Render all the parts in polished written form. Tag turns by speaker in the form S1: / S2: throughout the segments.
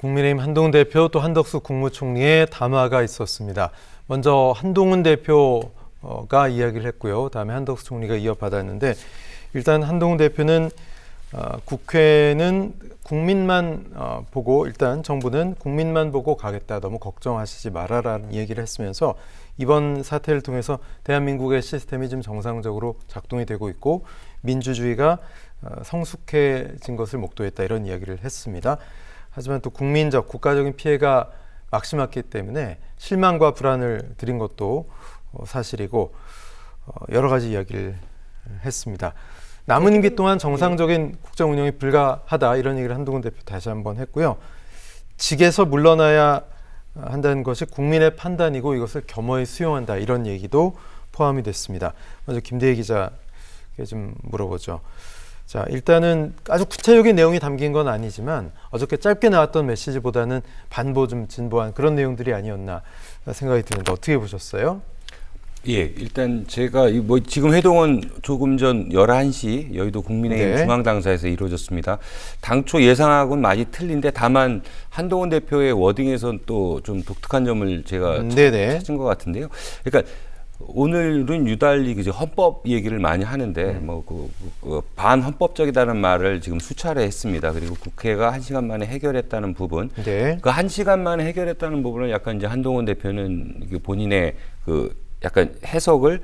S1: 국민의힘 한동훈 대표 또 한덕수 국무총리의 담화가 있었습니다. 먼저 한동훈 대표가 이야기를 했고요. 다음에 한덕수 총리가 이어받았는데 일단 한동훈 대표는 국회는 국민만 보고 일단 정부는 국민만 보고 가겠다. 너무 걱정하시지 말아라는 얘기를 했으면서 이번 사태를 통해서 대한민국의 시스템이 좀 정상적으로 작동이 되고 있고 민주주의가 성숙해진 것을 목도했다. 이런 이야기를 했습니다. 하지만 또 국민적, 국가적인 피해가 막심했기 때문에 실망과 불안을 드린 것도 사실이고 여러 가지 이야기를 했습니다. 남은 임기 동안 정상적인 국정 운영이 불가하다 이런 얘기를 한동훈 대표 다시 한번 했고요. 직에서 물러나야 한다는 것이 국민의 판단이고 이것을 겸허히 수용한다 이런 얘기도 포함이 됐습니다. 먼저 김대희 기자에게 좀 물어보죠. 자, 일단은 아주 구체적인 내용이 담긴 건 아니지만 어저께 짧게 나왔던 메시지보다는 반보 좀 진보한 그런 내용들이 아니었나 생각이 드는데 어떻게 보셨어요?
S2: 예, 일단 제가 지금 회동은 조금 전 11시 여의도 국민의힘 중앙당사에서 이루어졌습니다. 당초 예상하고는 많이 틀린데 다만 한동훈 대표의 워딩에선 또 좀 독특한 점을 제가 찾은 것 같은데요. 그러니까 오늘은 유달리 이제 헌법 얘기를 많이 하는데 반헌법적이다는 말을 지금 수차례 했습니다. 그리고 국회가 1시간 만에 해결했다는 부분, 그 1시간 만에 해결했다는 부분을 약간 이제 한동훈 대표는 본인의 약간 해석을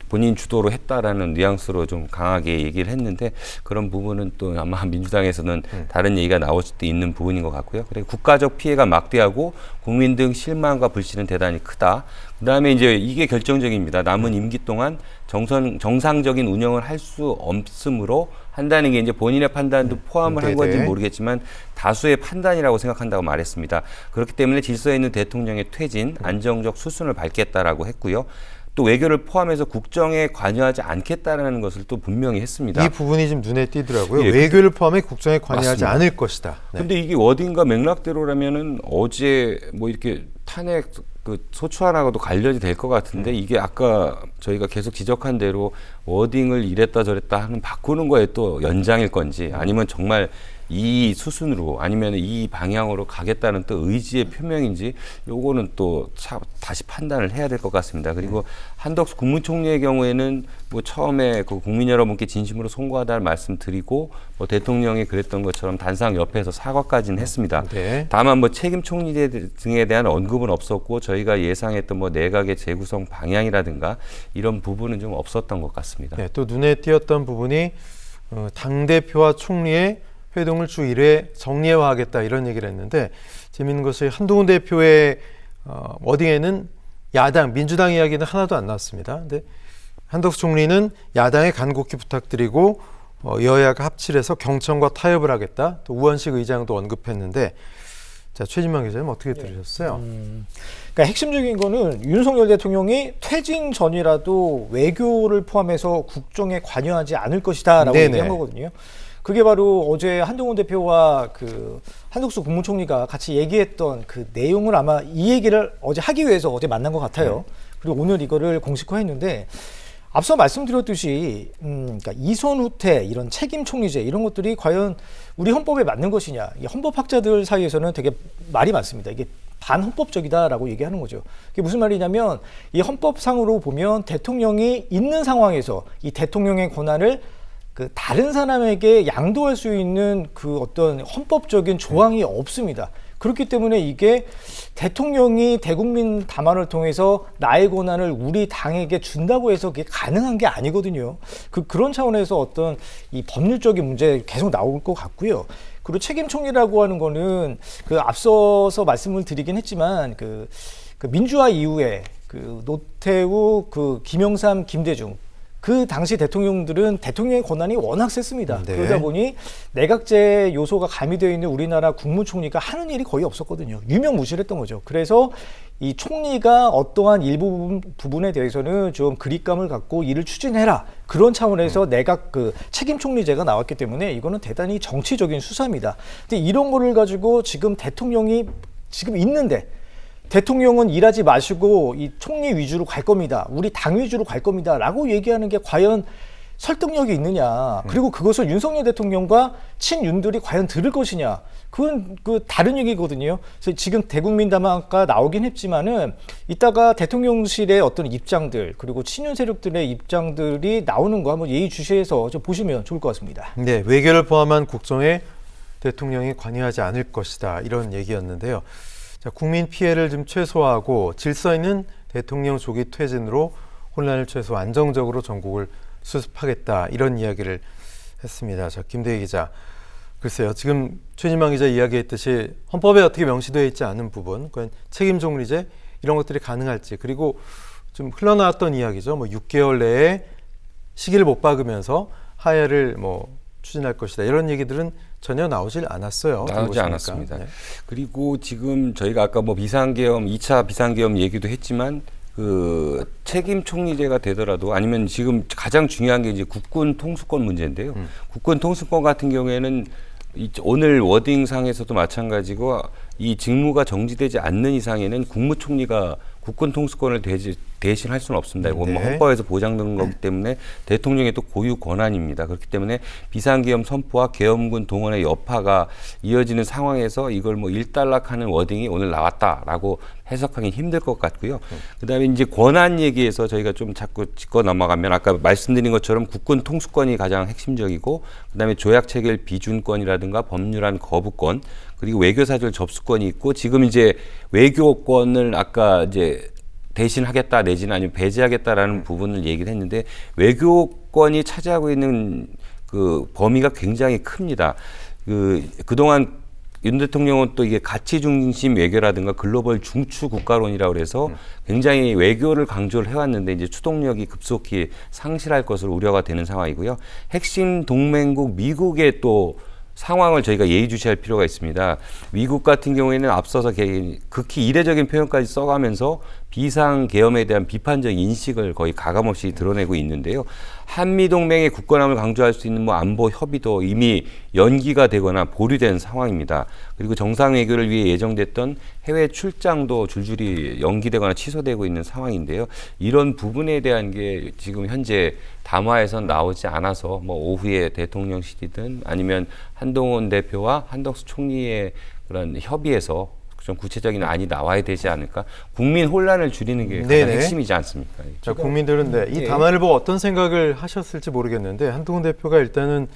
S2: 본인 주도로 했다라는 뉘앙스로 좀 강하게 얘기를 했는데 그런 부분은 또 아마 민주당에서는 다른 얘기가 나올 수도 있는 부분인 것 같고요. 그리고 국가적 피해가 막대하고 국민 등 실망과 불신은 대단히 크다. 그다음에 이제 이게 결정적입니다. 남은 임기 동안 정상적인 운영을 할 수 없으므로 한다는 게 이제 본인의 판단도 포함을 한 건지 모르겠지만 다수의 판단이라고 생각한다고 말했습니다. 그렇기 때문에 질서에 있는 대통령의 퇴진, 안정적 수순을 밟겠다라고 했고요. 또 외교를 포함해서 국정에 관여하지 않겠다라는 것을 또 분명히 했습니다.
S1: 이 부분이 좀 눈에 띄더라고요. 예, 외교를 포함해 국정에 관여하지 않을 것이다.
S2: 그런데 이게 워딩과 맥락대로라면은 어제 이렇게 탄핵 소추안하고도 관련이 될 것 같은데 이게 아까 저희가 계속 지적한 대로 워딩을 이랬다 저랬다 하는 바꾸는 거에 또 연장일 건지 아니면 정말 이 수순으로 아니면 이 방향으로 가겠다는 또 의지의 표명인지 요거는 또 다시 판단을 해야 될 것 같습니다. 그리고 한덕수 국무총리의 경우에는 처음에 국민 여러분께 진심으로 송구하다는 말씀드리고 대통령이 그랬던 것처럼 단상 옆에서 사과까지는 했습니다. 다만 책임 총리 등에 대한 언급은 없었고 저희가 예상했던 내각의 재구성 방향이라든가 이런 부분은 좀 없었던 것 같습니다.
S1: 네, 또 눈에 띄었던 부분이 당대표와 총리의 회동을 주 1회 정례화하겠다 이런 얘기를 했는데 재미있는 것이 한동훈 대표의 워딩에는 야당, 민주당 이야기는 하나도 안 나왔습니다. 근데 한덕수 총리는 야당에 간곡히 부탁드리고 여야가 합치를 해서 경청과 타협을 하겠다. 또 우원식 의장도 언급했는데 자, 최진만 기자님 어떻게 들으셨어요?
S3: 그러니까 핵심적인 거는 윤석열 대통령이 퇴진 전이라도 외교를 포함해서 국정에 관여하지 않을 것이다라고 얘기한 거거든요. 그게 바로 어제 한동훈 대표와 한덕수 국무총리가 같이 얘기했던 그 내용을 아마 이 얘기를 어제 하기 위해서 어제 만난 것 같아요. 그리고 오늘 이거를 공식화했는데 앞서 말씀드렸듯이 그러니까 이손 후퇴 이런 책임 총리제 이런 것들이 과연 우리 헌법에 맞는 것이냐. 헌법학자들 사이에서는 되게 말이 많습니다. 이게 반헌법적이다라고 얘기하는 거죠. 그게 무슨 말이냐면 이 헌법상으로 보면 대통령이 있는 상황에서 이 대통령의 권한을 다른 사람에게 양도할 수 있는 어떤 헌법적인 조항이 없습니다. 그렇기 때문에 이게 대통령이 대국민 담화를 통해서 나의 권한을 우리 당에게 준다고 해서 그게 가능한 게 아니거든요. 그런 차원에서 어떤 이 법률적인 문제 계속 나올 것 같고요. 그리고 책임 총리라고 하는 거는 앞서서 말씀을 드리긴 했지만 민주화 이후에 노태우, 김영삼, 김대중 그 당시 대통령들은 대통령의 권한이 워낙 셌습니다. 그러다 보니 내각제 요소가 가미되어 있는 우리나라 국무총리가 하는 일이 거의 없었거든요. 유명무실했던 거죠. 그래서 이 총리가 어떠한 일부 부분에 대해서는 좀 그립감을 갖고 일을 추진해라. 그런 차원에서 내각 책임 총리제가 나왔기 때문에 이거는 대단히 정치적인 수사입니다. 근데 이런 거를 가지고 지금 대통령이 지금 있는데 대통령은 일하지 마시고 이 총리 위주로 갈 겁니다. 우리 당 위주로 갈 겁니다. 라고 얘기하는 게 과연 설득력이 있느냐. 그리고 그것을 윤석열 대통령과 친윤들이 과연 들을 것이냐. 그건 다른 얘기거든요. 그래서 지금 대국민 담화가 나오긴 했지만은 이따가 대통령실의 어떤 입장들 그리고 친윤 세력들의 입장들이 나오는 거 한번 예의주시해서 좀 보시면 좋을 것 같습니다.
S1: 네, 외교를 포함한 국정에 대통령이 관여하지 않을 것이다 이런 얘기였는데요. 자, 국민 피해를 좀 최소화하고 질서 있는 대통령 조기 퇴진으로 혼란을 최소 안정적으로 전국을 수습하겠다 이런 이야기를 했습니다. 자, 김대희 기자. 글쎄요. 지금 최진만 기자 이야기했듯이 헌법에 어떻게 명시되어 있지 않은 부분, 그건 책임 종리제 이런 것들이 가능할지 그리고 좀 흘러나왔던 이야기죠. 뭐 6개월 내에 시기를 못 박으면서 하야를 뭐 추진할 것이다 이런 얘기들은 전혀 나오질 않았어요.
S2: 나오지 않았습니다. 네. 그리고 지금 저희가 아까 뭐 비상계엄 2차 비상계엄 얘기도 했지만 그 책임 총리제가 되더라도 아니면 지금 가장 중요한 게 이제 국군 통수권 문제인데요. 국군 통수권 같은 경우에는 오늘 워딩상에서도 마찬가지고 이 직무가 정지되지 않는 이상에는 국무총리가 국군 통수권을 대신할 수는 없습니다. 이건 뭐 헌법에서 보장되는 거기 때문에 대통령의 또 고유 권한입니다. 그렇기 때문에 비상계엄 선포와 계엄군 동원의 여파가 이어지는 상황에서 이걸 뭐 일단락하는 워딩이 오늘 나왔다라고 해석하기 힘들 것 같고요. 그다음에 이제 권한 얘기에서 저희가 좀 자꾸 짚고 넘어가면 아까 말씀드린 것처럼 국군 통수권이 가장 핵심적이고 그다음에 조약 체결 비준권이라든가 법률안 거부권 그리고 외교사절 접수권이 있고 지금 이제 외교권을 아까 이제 대신하겠다 내지는 아니면 배제하겠다라는 부분을 얘기를 했는데 외교권이 차지하고 있는 그 범위가 굉장히 큽니다. 그동안 윤 대통령은 또 이게 가치 중심 외교라든가 글로벌 중추 국가론이라고 그래서 굉장히 외교를 강조를 해왔는데 이제 추동력이 급속히 상실할 것으로 우려가 되는 상황이고요. 핵심 동맹국 미국의 또 상황을 저희가 예의주시할 필요가 있습니다. 미국 같은 경우에는 앞서서 극히 이례적인 표현까지 써가면서 비상계엄에 대한 비판적 인식을 거의 가감없이 드러내고 있는데요. 한미동맹의 굳건함을 강조할 수 있는 뭐 안보 협의도 이미 연기가 되거나 보류된 상황입니다. 그리고 정상외교를 위해 예정됐던 해외 출장도 줄줄이 연기되거나 취소되고 있는 상황인데요. 이런 부분에 대한 게 지금 현재 담화에선 나오지 않아서 뭐 오후에 대통령실이든 아니면 한동훈 대표와 한덕수 총리의 그런 협의에서 좀 구체적인 안이 나와야 되지 않을까. 국민 혼란을 줄이는 게 가장 핵심이지 않습니까?
S1: 자, 국민들은 이 담화를 보고 어떤 생각을 하셨을지 모르겠는데 한동훈 대표가 일단은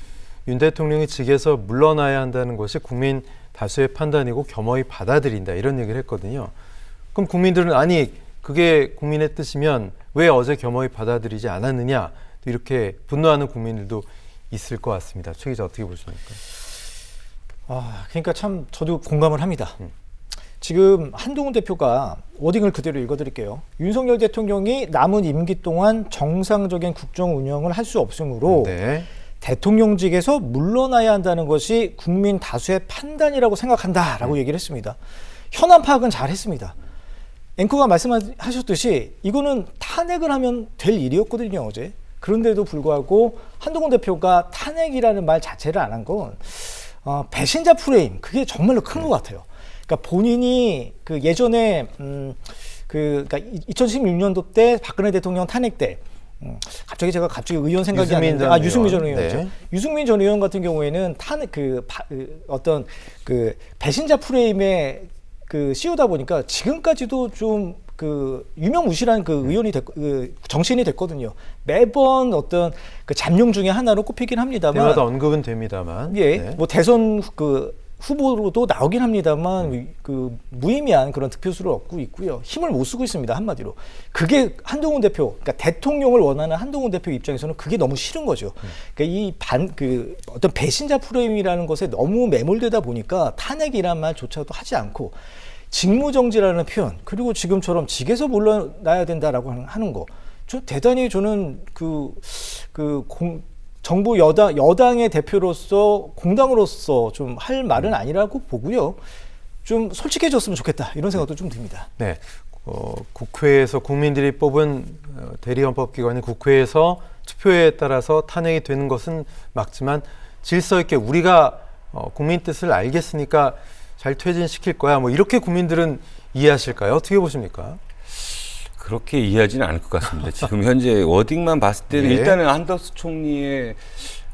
S1: 윤 대통령이 직에서 물러나야 한다는 것이 국민 다수의 판단이고 겸허히 받아들인다 이런 얘기를 했거든요. 그럼 국민들은 아니 그게 국민의 뜻이면 왜 어제 겸허히 받아들이지 않았느냐 이렇게 분노하는 국민들도 있을 것 같습니다. 최 기자 어떻게 보십니까?
S3: 그러니까 참 저도 공감을 합니다. 지금 한동훈 대표가 워딩을 그대로 읽어드릴게요. 윤석열 대통령이 남은 임기 동안 정상적인 국정 운영을 할 수 없으므로 대통령직에서 물러나야 한다는 것이 국민 다수의 판단이라고 생각한다라고 얘기를 했습니다. 현안 파악은 잘 했습니다. 앵커가 말씀하셨듯이 이거는 탄핵을 하면 될 일이었거든요, 어제. 그런데도 불구하고 한동훈 대표가 탄핵이라는 말 자체를 안 한 건 배신자 프레임, 그게 정말로 큰 것 같아요. 그러니까 본인이 그 예전에 그러니까 2016년도 때 박근혜 대통령 탄핵 때 갑자기 의원 생각이 안 나는데 유승민 전 의원이죠. 유승민 전 의원 같은 경우에는 탄핵 어떤 그 배신자 프레임에 씌우다 보니까 지금까지도 좀 유명무실한 의원이 정치인이 됐거든요. 매번 어떤 잠룡 중에 하나로 꼽히긴 합니다만.
S1: 때마다 언급은 됩니다만.
S3: 뭐 대선 후보로도 나오긴 합니다만 무의미한 그런 득표수를 얻고 있고요. 힘을 못 쓰고 있습니다. 한마디로. 그게 한동훈 대표, 그러니까 대통령을 원하는 한동훈 대표 입장에서는 그게 너무 싫은 거죠. 그러니까 어떤 배신자 프레임이라는 것에 너무 매몰되다 보니까 탄핵이란 말조차도 하지 않고 직무정지라는 표현, 그리고 지금처럼 직에서 물러나야 된다라고 하는 거, 대단히 저는 정부 여당의 대표로서 공당으로서 좀 할 말은 아니라고 보고요. 좀 솔직해졌으면 좋겠다 이런 생각도 좀 듭니다.
S1: 네, 국회에서 국민들이 뽑은 대리헌법기관인 국회에서 투표에 따라서 탄핵이 되는 것은 맞지만 질서 있게 우리가 국민 뜻을 알겠으니까 잘 퇴진시킬 거야. 뭐 이렇게 국민들은 이해하실까요? 어떻게 보십니까?
S2: 그렇게 이해하지는 않을 것 같습니다. 지금 현재 워딩만 봤을 때는
S1: 네.
S2: 일단은 한덕수 총리의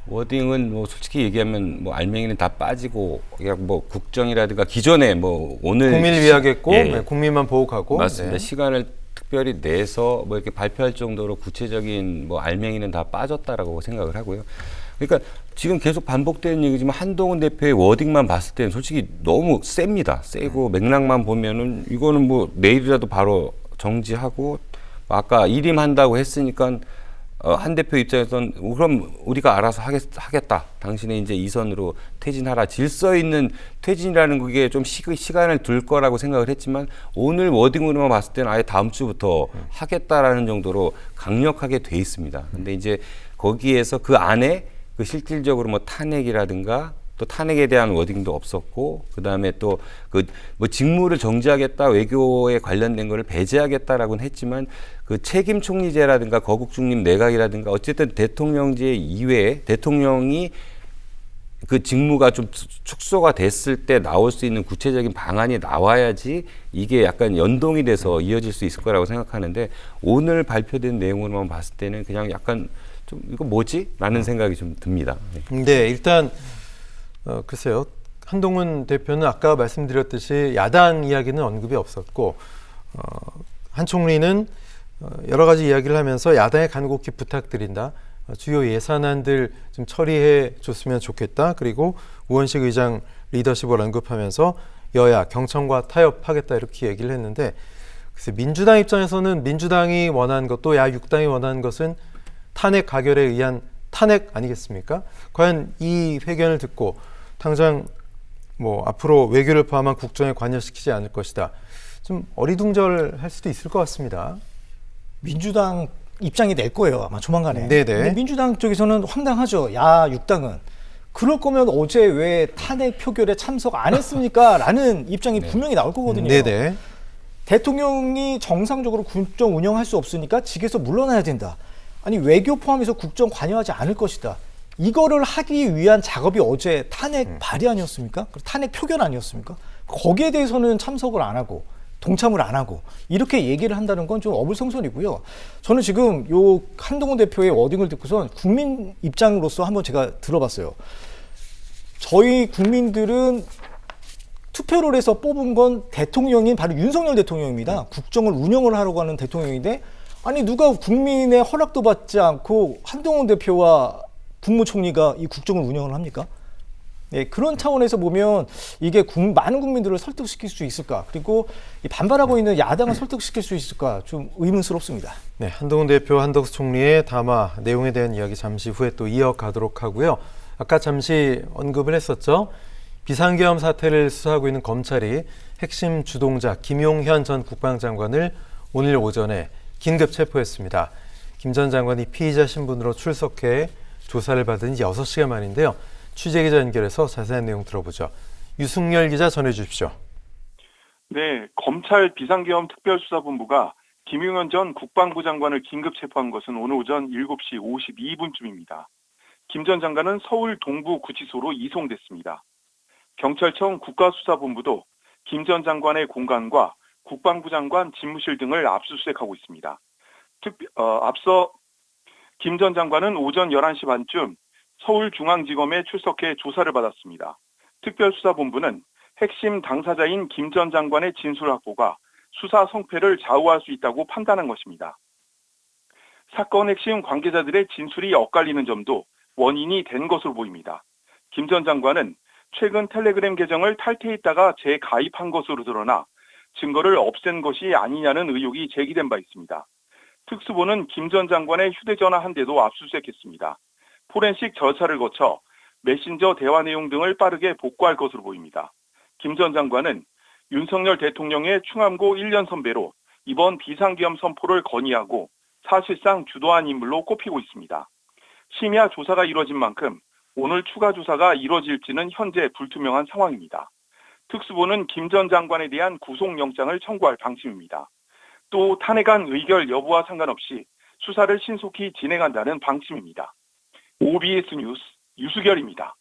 S2: 워딩은 뭐 솔직히 얘기하면 뭐 알맹이는 다 빠지고 그냥 뭐 국정이라든가 기존에 뭐 오늘
S1: 국민을 위하겠고
S2: 예.
S1: 네, 국민만 보호하고
S2: 맞습니다.
S1: 네.
S2: 시간을 특별히 내서 뭐 이렇게 발표할 정도로 구체적인 뭐 알맹이는 다 빠졌다라고 생각을 하고요. 그러니까 지금 계속 반복되는 얘기지만 한동훈 대표의 워딩만 봤을 때는 솔직히 너무 셉니다. 세고 맥락만 보면은 이거는 뭐 내일이라도 바로 정지하고 아까 일임한다고 했으니까 한 대표 입장에서는 그럼 우리가 알아서 하겠다. 당신의 이제 이선으로 퇴진하라. 질서 있는 퇴진이라는 그게 좀 시간을 둘 거라고 생각을 했지만 오늘 워딩으로만 봤을 때는 아예 다음 주부터 하겠다라는 정도로 강력하게 돼 있습니다. 근데 이제 거기에서 그 안에 그 실질적으로 뭐 탄핵이라든가 또 탄핵에 대한 워딩도 없었고 그다음에 또 그 뭐 직무를 정지하겠다 외교에 관련된 거를 배제하겠다라고는 했지만 그 책임 총리제라든가 거국 중립 내각이라든가 어쨌든 대통령제 이외에 대통령이 그 직무가 좀 축소가 됐을 때 나올 수 있는 구체적인 방안이 나와야지 이게 약간 연동이 돼서 이어질 수 있을 거라고 생각하는데 오늘 발표된 내용으로만 봤을 때는 그냥 약간 좀 이거 뭐지? 라는 생각이 좀 듭니다.
S1: 네, 일단 글쎄요. 한동훈 대표는 아까 말씀드렸듯이 야당 이야기는 언급이 없었고 한 총리는 여러 가지 이야기를 하면서 야당에 간곡히 부탁드린다. 주요 예산안들 좀 처리해 줬으면 좋겠다. 그리고 우원식 의장 리더십을 언급하면서 여야 경청과 타협하겠다 이렇게 얘기를 했는데 글쎄 민주당 입장에서는 민주당이 원하는 것 또 야6당이 원하는 것은 탄핵 가결에 의한 탄핵 아니겠습니까? 과연 이 회견을 듣고 당장 뭐 앞으로 외교를 포함한 국정에 관여시키지 않을 것이다. 좀 어리둥절할 수도 있을 것 같습니다.
S3: 민주당 입장이 낼 거예요. 아마 조만간에.
S1: 네네.
S3: 근데 민주당 쪽에서는 황당하죠. 야6당은. 그럴 거면 어제 왜 탄핵 표결에 참석 안 했습니까? 라는 입장이 분명히 나올 거거든요.
S1: 네네.
S3: 대통령이 정상적으로 국정 운영할 수 없으니까 직에서 물러나야 된다. 아니 외교 포함해서 국정 관여하지 않을 것이다. 이거를 하기 위한 작업이 어제 탄핵 발의 아니었습니까? 탄핵 표결 아니었습니까? 거기에 대해서는 참석을 안 하고 동참을 안 하고 이렇게 얘기를 한다는 건 좀 어불성설이고요. 저는 지금 요 한동훈 대표의 워딩을 듣고선 국민 입장으로서 한번 제가 들어봤어요. 저희 국민들은 투표를 해서 뽑은 건 대통령인 바로 윤석열 대통령입니다. 국정을 운영을 하려고 하는 대통령인데 아니 누가 국민의 허락도 받지 않고 한동훈 대표와 국무총리가 이 국정을 운영을 합니까? 네, 그런 차원에서 보면 이게 많은 국민들을 설득시킬 수 있을까? 그리고 이 반발하고 있는 야당을 설득시킬 수 있을까? 좀 의문스럽습니다.
S1: 네, 한동훈 대표, 한덕수 총리의 담화 내용에 대한 이야기 잠시 후에 또 이어가도록 하고요. 아까 잠시 언급을 했었죠. 비상계엄 사태를 수사하고 있는 검찰이 핵심 주동자 김용현 전 국방장관을 오늘 오전에 긴급 체포했습니다. 김 전 장관이 피의자 신분으로 출석해 조사를 받은 지 6시간 만인데요. 취재기자 연결해서 자세한 내용 들어보죠. 유승열 기자 전해주십시오.
S4: 네, 검찰 비상계엄 특별수사본부가 김용현 전 국방부 장관을 긴급 체포한 것은 오늘 오전 7시 52분쯤입니다. 김 전 장관은 서울 동부구치소로 이송됐습니다. 경찰청 국가수사본부도 김 전 장관의 공간과 국방부 장관 집무실 등을 압수수색하고 있습니다. 앞서 김 전 장관은 오전 11시 반쯤 서울중앙지검에 출석해 조사를 받았습니다. 특별수사본부는 핵심 당사자인 김 전 장관의 진술 확보가 수사 성패를 좌우할 수 있다고 판단한 것입니다. 사건 핵심 관계자들의 진술이 엇갈리는 점도 원인이 된 것으로 보입니다. 김 전 장관은 최근 텔레그램 계정을 탈퇴했다가 재가입한 것으로 드러나 증거를 없앤 것이 아니냐는 의혹이 제기된 바 있습니다. 특수부는 김 전 장관의 휴대전화 한 대도 압수수색했습니다. 포렌식 절차를 거쳐 메신저 대화 내용 등을 빠르게 복구할 것으로 보입니다. 김 전 장관은 윤석열 대통령의 충암고 1년 선배로 이번 비상계엄 선포를 건의하고 사실상 주도한 인물로 꼽히고 있습니다. 심야 조사가 이뤄진 만큼 오늘 추가 조사가 이뤄질지는 현재 불투명한 상황입니다. 특수부는 김 전 장관에 대한 구속영장을 청구할 방침입니다. 또 탄핵안 의결 여부와 상관없이 수사를 신속히 진행한다는 방침입니다. OBS 뉴스 유수결입니다.